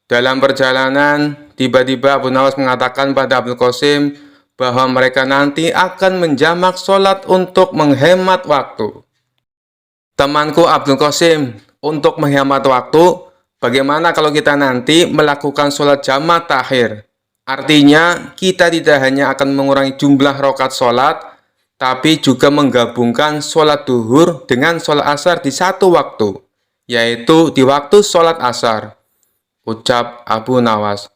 Dalam perjalanan, tiba-tiba Abu Nawas mengatakan pada Abdul Qasim bahwa mereka nanti akan menjamak sholat untuk menghemat waktu. Temanku Abdul Qasim, untuk menghemat waktu, bagaimana kalau kita nanti melakukan sholat jamak takhir? Artinya, kita tidak hanya akan mengurangi jumlah rakaat sholat, tapi juga menggabungkan sholat duhur dengan sholat asar di satu waktu, yaitu di waktu sholat asar, ucap Abu Nawas.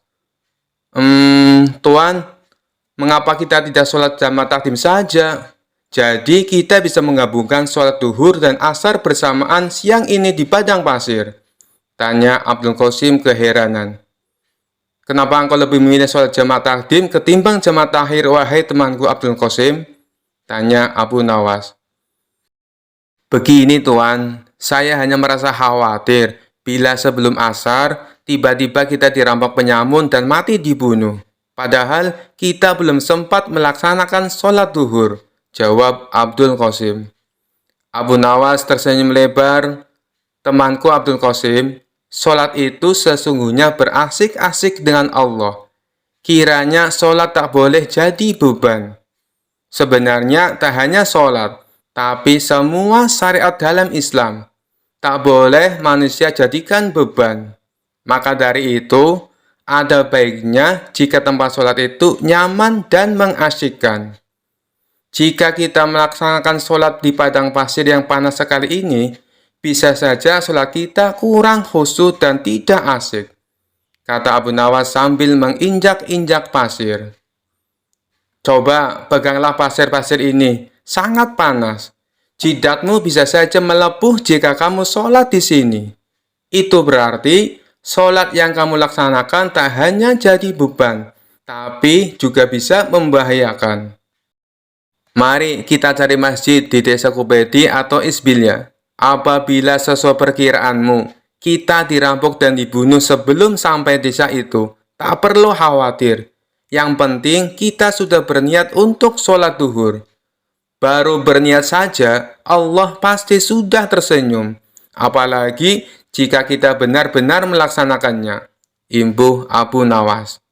Tuan, mengapa kita tidak sholat jamak takdim saja? Jadi kita bisa menggabungkan sholat duhur dan asar bersamaan siang ini di padang pasir, tanya Abdul Qasim keheranan. Kenapa engkau lebih memilih sholat jamak takdim ketimbang jamak takhir, wahai temanku Abdul Qasim? Tanya Abu Nawas. Begini Tuan, saya hanya merasa khawatir bila sebelum asar, tiba-tiba kita dirampok penyamun dan mati dibunuh. Padahal kita belum sempat melaksanakan sholat duhur, jawab Abdul Qasim. Abu Nawas tersenyum lebar. Temanku Abdul Qasim, sholat itu sesungguhnya berasik-asik dengan Allah. Kiranya sholat tak boleh jadi beban. Sebenarnya tak hanya sholat, tapi semua syariat dalam Islam. Tak boleh manusia jadikan beban. Maka dari itu, ada baiknya jika tempat sholat itu nyaman dan mengasyikkan. Jika kita melaksanakan sholat di padang pasir yang panas sekali ini, bisa saja sholat kita kurang khusyuk dan tidak asyik, kata Abu Nawas sambil menginjak-injak pasir. Coba peganglah pasir-pasir ini, sangat panas. Jidatmu bisa saja melepuh jika kamu sholat di sini. Itu berarti sholat yang kamu laksanakan tak hanya jadi beban, tapi juga bisa membahayakan. Mari kita cari masjid di desa Kubedi atau Isbilya. Apabila sesuai perkiraanmu, kita dirampok dan dibunuh sebelum sampai desa itu, tak perlu khawatir. Yang penting kita sudah berniat untuk sholat duhur. Baru berniat saja, Allah pasti sudah tersenyum. Apalagi jika kita benar-benar melaksanakannya, imbuh Abu Nawas.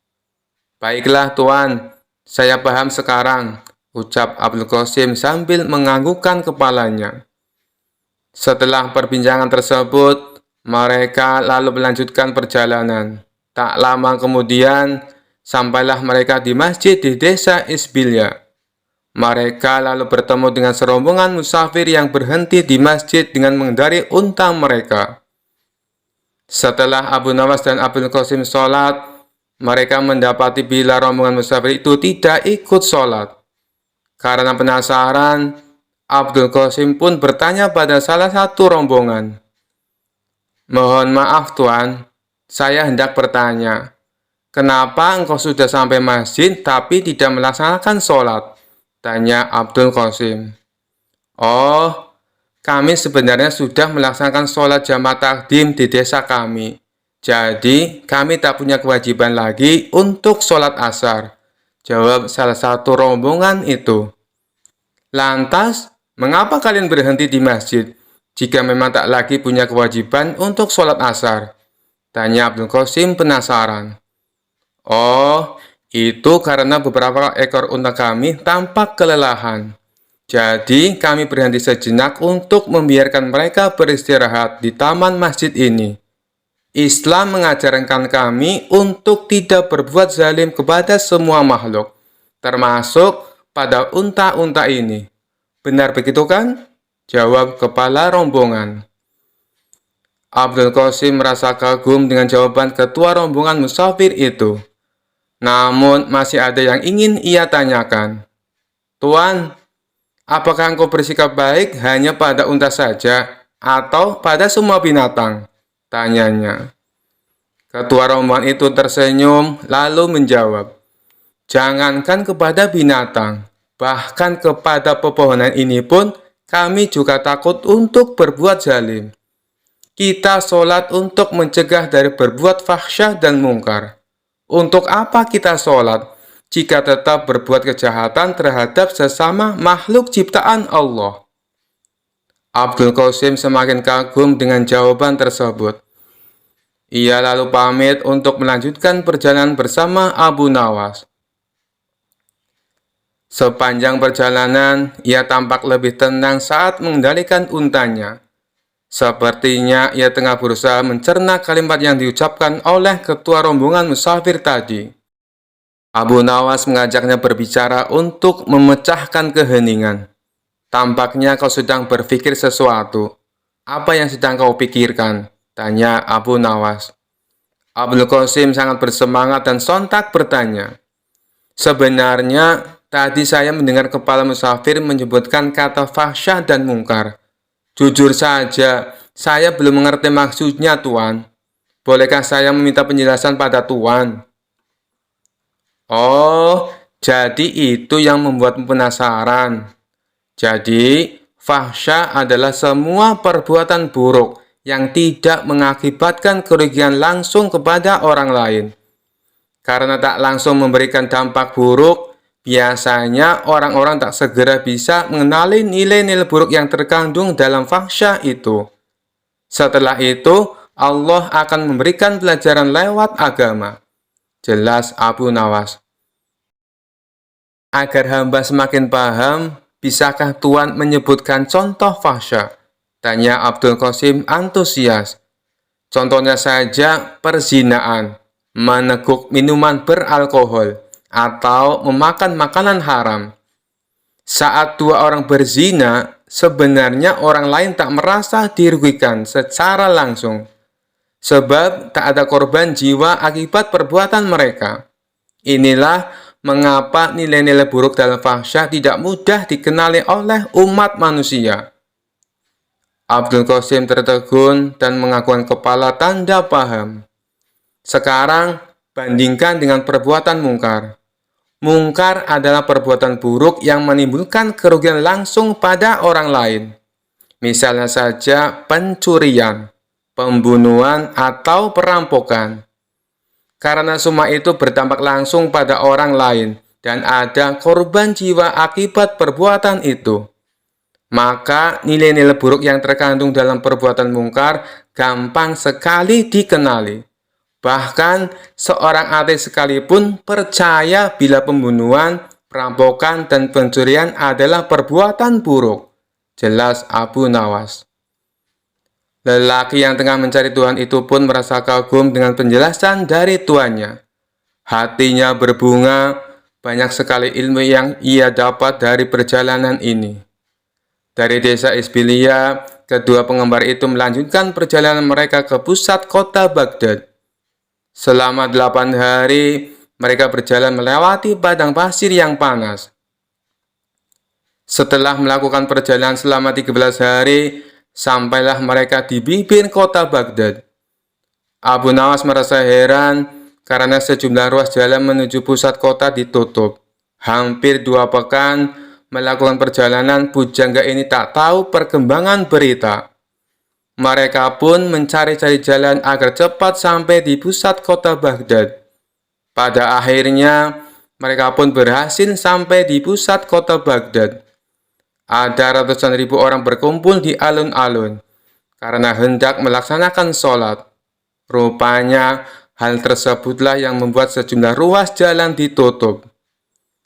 Baiklah Tuan, saya paham sekarang, ucap Abdul Qasim sambil menganggukkan kepalanya. Setelah perbincangan tersebut, mereka lalu melanjutkan perjalanan. Tak lama kemudian, sampailah mereka di masjid di desa Isbilya. Mereka lalu bertemu dengan serombongan musafir yang berhenti di masjid dengan mengendarai unta mereka. Setelah Abu Nawas dan Abdul Qasim sholat, mereka mendapati bila rombongan musafir itu tidak ikut sholat. Karena penasaran, Abdul Qasim pun bertanya pada salah satu rombongan. Mohon maaf Tuan, saya hendak bertanya, kenapa engkau sudah sampai masjid tapi tidak melaksanakan sholat? Tanya Abdul Qasim. Oh, kami sebenarnya sudah melaksanakan sholat jamak takdim di desa kami. Jadi, kami tak punya kewajiban lagi untuk sholat asar, jawab salah satu rombongan itu. Lantas, mengapa kalian berhenti di masjid jika memang tak lagi punya kewajiban untuk sholat asar? Tanya Abdul Qasim penasaran. Oh, itu karena beberapa ekor unta kami tampak kelelahan. Jadi, kami berhenti sejenak untuk membiarkan mereka beristirahat di taman masjid ini. Islam mengajarkan kami untuk tidak berbuat zalim kepada semua makhluk, termasuk pada unta-unta ini. Benar begitu kan? Jawab kepala rombongan. Abdul Qasim merasa kagum dengan jawaban ketua rombongan musafir itu. Namun masih ada yang ingin ia tanyakan. Tuan, apakah engkau bersikap baik hanya pada unta saja atau pada semua binatang? Tanyanya. Ketua rombongan itu tersenyum lalu menjawab, "Jangankan kepada binatang, bahkan kepada pepohonan ini pun kami juga takut untuk berbuat zalim. Kita sholat untuk mencegah dari berbuat fahsyah dan mungkar. Untuk apa kita sholat jika tetap berbuat kejahatan terhadap sesama makhluk ciptaan Allah?" Abdul Qasim semakin kagum dengan jawaban tersebut. Ia lalu pamit untuk melanjutkan perjalanan bersama Abu Nawas. Sepanjang perjalanan, ia tampak lebih tenang saat mengendalikan untanya. Sepertinya ia tengah berusaha mencerna kalimat yang diucapkan oleh ketua rombongan musafir tadi. Abu Nawas mengajaknya berbicara untuk memecahkan keheningan. "Tampaknya kau sedang berpikir sesuatu. Apa yang sedang kau pikirkan?" tanya Abu Nawas. Abdul Qasim sangat bersemangat dan sontak bertanya, "Sebenarnya, tadi saya mendengar kepala musafir menyebutkan kata fahsyah dan mungkar. Jujur saja, saya belum mengerti maksudnya, Tuan. Bolehkah saya meminta penjelasan pada Tuan?" "Oh, jadi itu yang membuatmu penasaran. Jadi, fahsyah adalah semua perbuatan buruk yang tidak mengakibatkan kerugian langsung kepada orang lain. Karena tak langsung memberikan dampak buruk, biasanya orang-orang tak segera bisa mengenali nilai-nilai buruk yang terkandung dalam fahsyah itu. Setelah itu, Allah akan memberikan pelajaran lewat agama," jelas Abu Nawas. "Agar hamba semakin paham, bisakah Tuan menyebutkan contoh fahsyah?" tanya Abdul Qasim antusias. "Contohnya saja perzinaan, meneguk minuman beralkohol, atau memakan makanan haram. Saat dua orang berzina, sebenarnya orang lain tak merasa dirugikan secara langsung, sebab tak ada korban jiwa akibat perbuatan mereka. Inilah mengapa nilai-nilai buruk dalam fahsyah tidak mudah dikenali oleh umat manusia." Abdul Qasim tertegun dan menganggukkan kepala tanda paham. "Sekarang, bandingkan dengan perbuatan mungkar. Mungkar adalah perbuatan buruk yang menimbulkan kerugian langsung pada orang lain. Misalnya saja pencurian, pembunuhan, atau perampokan. Karena semua itu berdampak langsung pada orang lain dan ada korban jiwa akibat perbuatan itu, maka nilai-nilai buruk yang terkandung dalam perbuatan mungkar gampang sekali dikenali. Bahkan seorang ateis sekalipun percaya bila pembunuhan, perampokan, dan pencurian adalah perbuatan buruk," jelas Abu Nawas. Lelaki yang tengah mencari Tuhan itu pun merasa kagum dengan penjelasan dari tuannya. Hatinya berbunga, banyak sekali ilmu yang ia dapat dari perjalanan ini. Dari desa Isbilia, kedua penggemar itu melanjutkan perjalanan mereka ke pusat kota Baghdad. Selama 8 hari, mereka berjalan melewati padang pasir yang panas. Setelah melakukan perjalanan selama 13 hari, sampailah mereka di bibir kota Baghdad. Abu Nawas merasa heran karena sejumlah ruas jalan menuju pusat kota ditutup. Hampir 2 pekan melakukan perjalanan, pujangga ini tak tahu perkembangan berita. Mereka pun mencari-cari jalan agar cepat sampai di pusat kota Baghdad. Pada akhirnya, mereka pun berhasil sampai di pusat kota Baghdad. Ada ratusan ribu orang berkumpul di alun-alun karena hendak melaksanakan sholat. Rupanya, hal tersebutlah yang membuat sejumlah ruas jalan ditutup.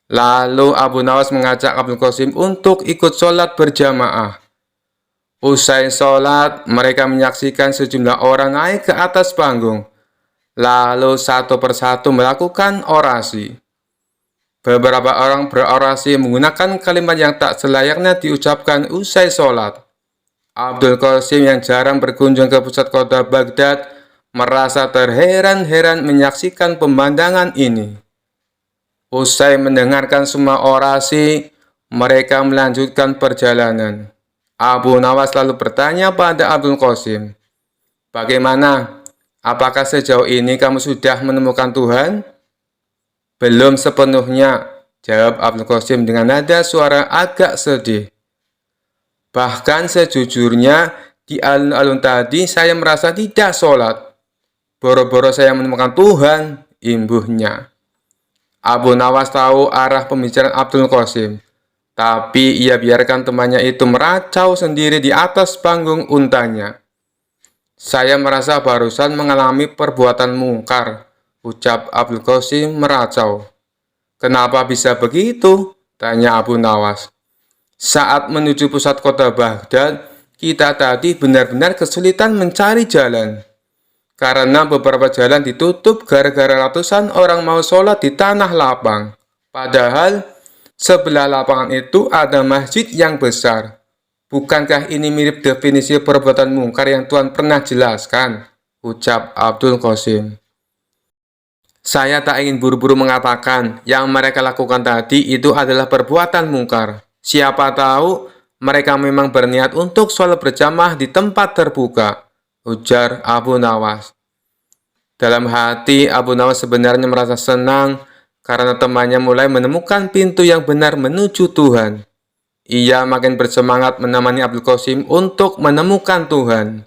Lalu Abu Nawas mengajak Abdul Qasim untuk ikut sholat berjamaah. Usai sholat, mereka menyaksikan sejumlah orang naik ke atas panggung, lalu satu persatu melakukan orasi. Beberapa orang berorasi menggunakan kalimat yang tak selayaknya diucapkan usai sholat. Abdul Qasim yang jarang berkunjung ke pusat kota Baghdad merasa terheran-heran menyaksikan pemandangan ini. Usai mendengarkan semua orasi, mereka melanjutkan perjalanan. Abu Nawas lalu bertanya pada Abdul Qasim, "Bagaimana? Apakah sejauh ini kamu sudah menemukan Tuhan? Belum sepenuhnya, jawab Abdul Qasim dengan nada suara agak sedih. Bahkan sejujurnya, di alun-alun tadi saya merasa tidak sholat. Boro-boro saya menemukan Tuhan, imbuhnya. Abu Nawas tahu arah pembicaraan Abdul Qasim, tapi ia biarkan temannya itu meracau sendiri di atas panggung untanya. Saya merasa barusan mengalami perbuatan mungkar, ucap Abdul Qasim meracau. Kenapa bisa begitu? Tanya Abu Nawas. Saat menuju pusat kota Baghdad, kita tadi benar-benar kesulitan mencari jalan. Karena beberapa jalan ditutup gara-gara ratusan orang mau sholat di tanah lapang. Padahal, sebelah lapangan itu ada masjid yang besar. Bukankah ini mirip definisi perbuatan mungkar yang Tuhan pernah jelaskan? Ucap Abdul Qasim. Saya tak ingin buru-buru mengatakan yang mereka lakukan tadi itu adalah perbuatan mungkar. Siapa tahu mereka memang berniat untuk sholat berjamaah di tempat terbuka, ujar Abu Nawas. Dalam hati, Abu Nawas sebenarnya merasa senang karena temannya mulai menemukan pintu yang benar menuju Tuhan. Ia makin bersemangat menemani Abdul Qasim untuk menemukan Tuhan.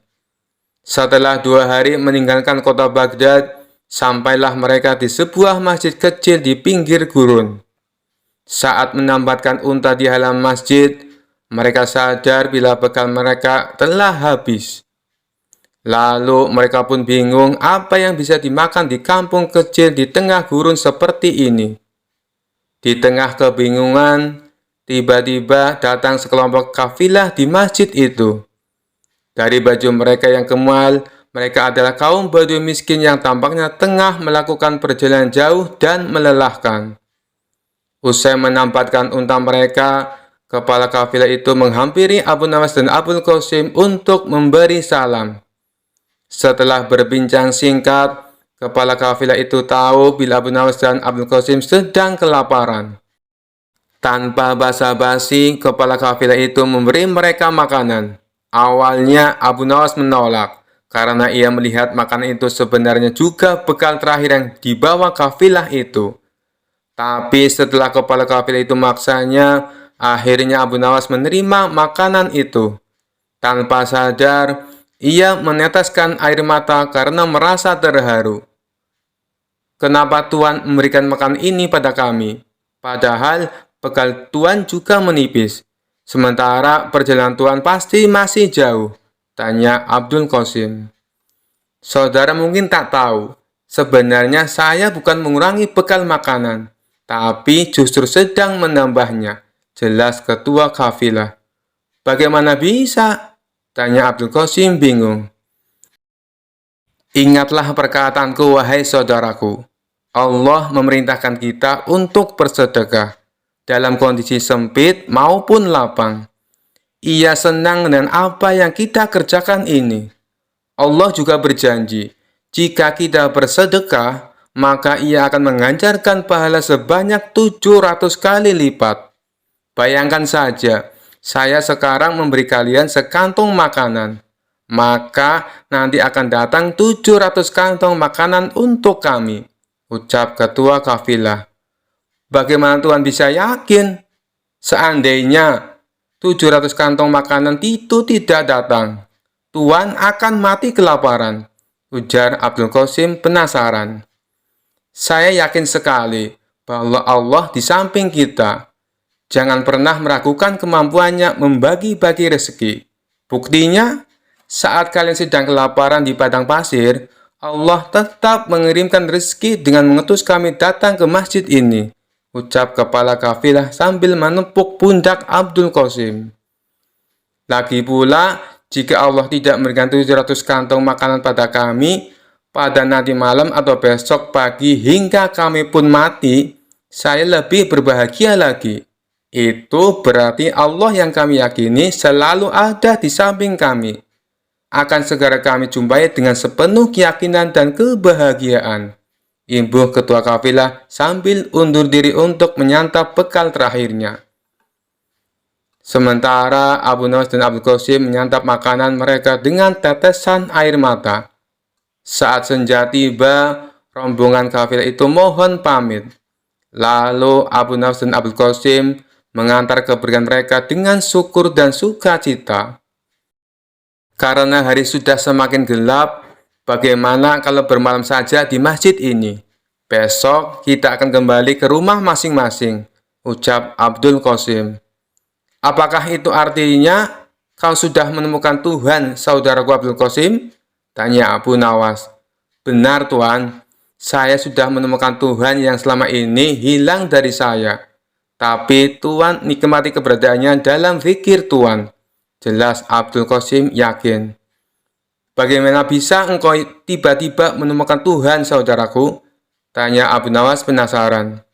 Setelah 2 hari meninggalkan kota Baghdad, sampailah mereka di sebuah masjid kecil di pinggir gurun. Saat menambatkan unta di halaman masjid, mereka sadar bila bekal mereka telah habis. Lalu mereka pun bingung apa yang bisa dimakan di kampung kecil di tengah gurun seperti ini. Di tengah kebingungan, tiba-tiba datang sekelompok kafilah di masjid itu. Dari baju mereka yang kemal, mereka adalah kaum Badui miskin yang tampaknya tengah melakukan perjalanan jauh dan melelahkan. Usai menampatkan unta mereka, kepala kafilah itu menghampiri Abu Nawas dan Abdul Qasim untuk memberi salam. Setelah berbincang singkat, kepala kafilah itu tahu bila Abu Nawas dan Abdul Qasim sedang kelaparan. Tanpa basa-basi, kepala kafilah itu memberi mereka makanan. Awalnya Abu Nawas menolak, karena ia melihat makanan itu sebenarnya juga bekal terakhir yang dibawa kafilah itu. Tapi setelah kepala kafilah itu maksanya, akhirnya Abu Nawas menerima makanan itu. Tanpa sadar, ia meneteskan air mata karena merasa terharu. Kenapa Tuhan memberikan makanan ini pada kami? Padahal bekal Tuhan juga menipis. Sementara perjalanan Tuhan pasti masih jauh, tanya Abdul Qasim. Saudara mungkin tak tahu, sebenarnya saya bukan mengurangi bekal makanan, tapi justru sedang menambahnya, jelas ketua kafilah. Bagaimana bisa? Tanya Abdul Qasim bingung. Ingatlah perkataanku, wahai saudaraku. Allah memerintahkan kita untuk bersedekah dalam kondisi sempit maupun lapang. Ia senang dengan apa yang kita kerjakan ini. Allah juga berjanji, jika kita bersedekah, maka ia akan menganjarkan pahala sebanyak 700 kali lipat. Bayangkan saja, saya sekarang memberi kalian sekantong makanan, maka nanti akan datang 700 kantong makanan untuk kami, ucap ketua kafilah. Bagaimana Tuhan bisa yakin? Seandainya 700 kantong makanan itu tidak datang, Tuhan akan mati kelaparan, ujar Abdul Qasim penasaran. Saya yakin sekali bahwa Allah di samping kita. Jangan pernah meragukan kemampuannya membagi-bagi rezeki. Buktinya, saat kalian sedang kelaparan di padang pasir, Allah tetap mengirimkan rezeki dengan mengutus kami datang ke masjid ini, ucap kepala kafilah sambil menepuk pundak Abdul Qasim. Lagi pula, jika Allah tidak memberikan 700 kantong makanan pada kami, pada nanti malam atau besok pagi hingga kami pun mati, saya lebih berbahagia lagi. Itu berarti Allah yang kami yakini selalu ada di samping kami. Akan segera kami jumpai dengan sepenuh keyakinan dan kebahagiaan. Imbuh ketua kafilah sambil undur diri untuk menyantap bekal terakhirnya. Sementara Abu Nawas dan Abdul Qasim menyantap makanan mereka dengan tetesan air mata. Saat senja tiba, rombongan kafilah itu mohon pamit. Lalu Abu Nawas dan Abdul Qasim mengantar kepergian mereka dengan syukur dan sukacita. Karena hari sudah semakin gelap, bagaimana kalau bermalam saja di masjid ini? Besok kita akan kembali ke rumah masing-masing, ucap Abdul Qasim. Apakah itu artinya kau sudah menemukan Tuhan, saudaraku Abdul Qasim? Tanya Abu Nawas. Benar, Tuan. Saya sudah menemukan Tuhan yang selama ini hilang dari saya. Tapi Tuan nikmati keberadaannya dalam zikir Tuan. Jelas Abdul Qasim yakin. Bagaimana bisa engkau tiba-tiba menemukan Tuhan, saudaraku? Tanya Abu Nawas penasaran.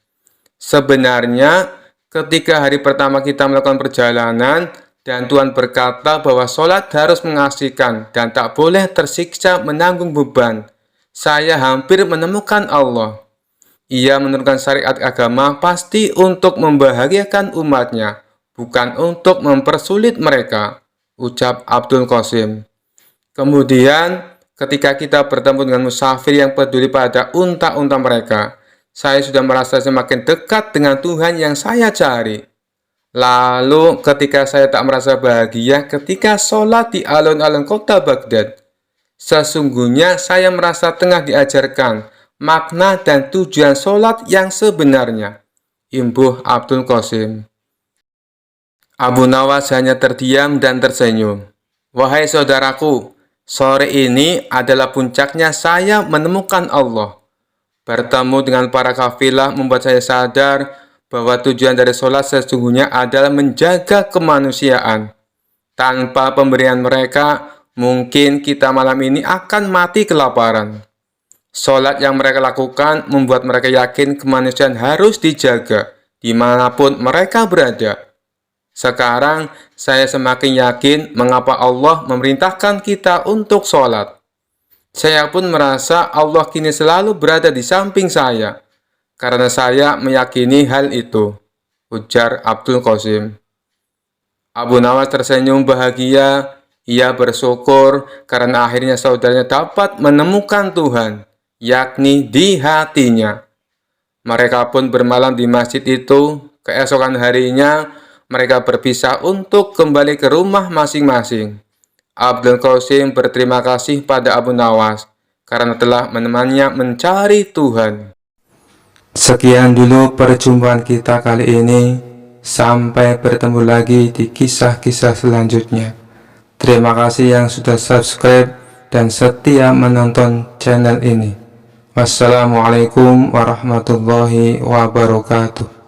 Sebenarnya, ketika hari pertama kita melakukan perjalanan, dan Tuhan berkata bahwa sholat harus mengasihkan dan tak boleh tersiksa menanggung beban, saya hampir menemukan Allah. Ia menurunkan syariat agama pasti untuk membahagiakan umatnya, bukan untuk mempersulit mereka, ucap Abdul Qasim. Kemudian, ketika kita bertemu dengan musafir yang peduli pada unta-unta mereka, saya sudah merasa semakin dekat dengan Tuhan yang saya cari. Lalu, ketika saya tak merasa bahagia ketika sholat di alun-alun kota Baghdad, sesungguhnya saya merasa tengah diajarkan makna dan tujuan sholat yang sebenarnya. Imbuh Abdul Qasim. Abu Nawas hanya terdiam dan tersenyum. Wahai saudaraku, sore ini adalah puncaknya saya menemukan Allah. Bertemu dengan para kafilah membuat saya sadar bahwa tujuan dari sholat sesungguhnya adalah menjaga kemanusiaan. Tanpa pemberian mereka, mungkin kita malam ini akan mati kelaparan. Sholat yang mereka lakukan membuat mereka yakin kemanusiaan harus dijaga dimanapun mereka berada. Sekarang, saya semakin yakin mengapa Allah memerintahkan kita untuk sholat. Saya pun merasa Allah kini selalu berada di samping saya, karena saya meyakini hal itu, ujar Abdul Qasim. Abu Nawas tersenyum bahagia. Ia bersyukur karena akhirnya saudaranya dapat menemukan Tuhan, yakni di hatinya. Mereka pun bermalam di masjid itu. Keesokan harinya, mereka berpisah untuk kembali ke rumah masing-masing. Abdul Qasim berterima kasih pada Abu Nawas karena telah menemaninya mencari Tuhan. Sekian dulu perjumpaan kita kali ini. Sampai bertemu lagi di kisah-kisah selanjutnya. Terima kasih yang sudah subscribe dan setia menonton channel ini. Wassalamualaikum warahmatullahi wabarakatuh.